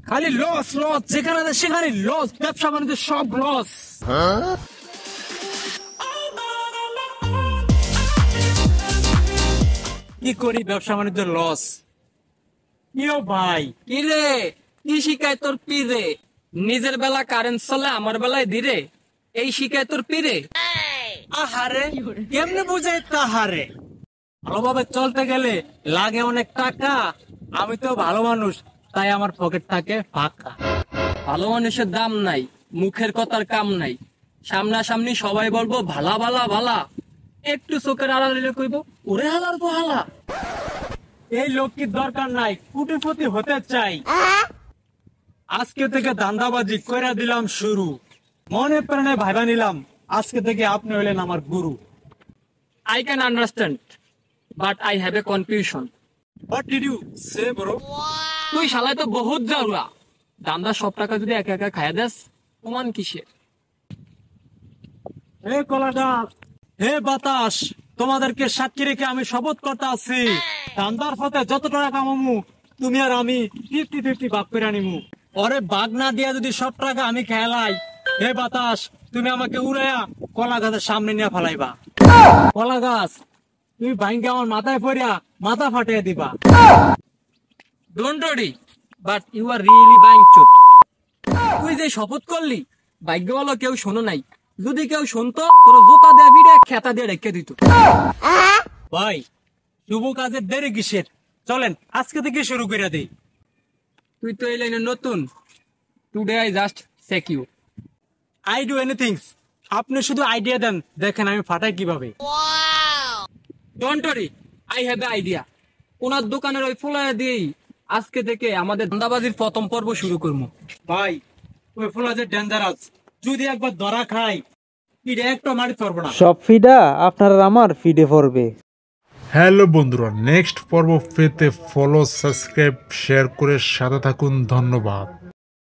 খালি loss loss, যেখানে সেখানে লস, ব্যবসা বাণিজ্য সব লস। কি করি, ব্যবসা বাণিজ্য লস। কিও ভাই, কি রে, কি শিখায় তোর পীরে? নিজের বেলা কারেন্ট চলে, আমার বেলায় ধীরে, এই শিখায় তোর পীরে? আহারে কেমনে বুঝাই তাহারে। ভালোভাবে চলতে গেলে লাগে অনেক টাকা। আমি তো ভালো মানুষ, তাই আমার পকেট থাকে ফাঁকা। ভালো মানুষের দাম নাই, মুখের কথার কাম নাই। সামনাসামনি সবাই বলবো ভালা ভালা ভালা, একটু চোখের আড়ালে কইব ওরে হালার গো হালা। এই লোকটির দরকার নাই, কোটিপতি হতে চাই। আজকে থেকে ধান্দাবাজি কইরা দিলাম শুরু। মনে প্রাণে ভাইবা নিলাম, আজকে থেকে আপনি হইলেন আমার গুরু। I can understand, but I have a confusion. What did you say, bro? তুই শালায় তো বহুত জাউরা। দান্দা সব টাকা যদি একা একা খাইয়া দেস, প্রমাণ কিসের? হে কলাগাছ, হে বাতাস, তোমাদেরকে সাক্ষী রেখে আমি শপথ করতে আছি, ধান্দার পথে যত টাকা কামামু তুমি আর আমি 50-50 ভাগ করে নিমু। ওরে বাগ না দিয়া যদি সব টাকা আমি খেলাই, হে বাতাস, তুমি আমাকে উড়াইয়া কলা গাছের সামনে নিয়ে ফেলাইবা। কলা গাছ, তুমি ভাইঙ্গে আমার মাথায় পড়িয়া মাথা ফাটিয়ে দিবা। Don't worry, but you are really buying chut. তুই যে শপথ করলি, ভাগ্য বলো কেউ শোনো নাই। যদি কেউ শুনতো, তোর জুতা দেয়া ভিড়ে খেতা দিয়ে রেখে দিত। ভাই, শুভ কাজের দেরি কিসের? চলেন আজকে থেকে শুরু করে দেই। তুই তো এই লাইনে নতুন। Today I just check you. I do anything, আপনি শুধু আইডিয়া দেন, দেখেন আমি ফাটাই কিভাবে। Don't worry, I have a idea. ওনার দোকানের ওই ফুলায় দিয়েই আজকে থেকে আমাদের ধান্দাবাজির প্রথম পর্ব শুরু করবো। ভাই, ওই ফুলা যে ডেঞ্জারাস, যদি একবার ধরা খাই এটা একটা মারি পারবো না। সব ফিডা আপনার আর আমার ফিডে পড়বে। হ্যালো বন্ধুরা, নেক্সট পর্ব পেতে ফলো, সাবস্ক্রাইব, শেয়ার করে সাথে থাকুন। ধন্যবাদ।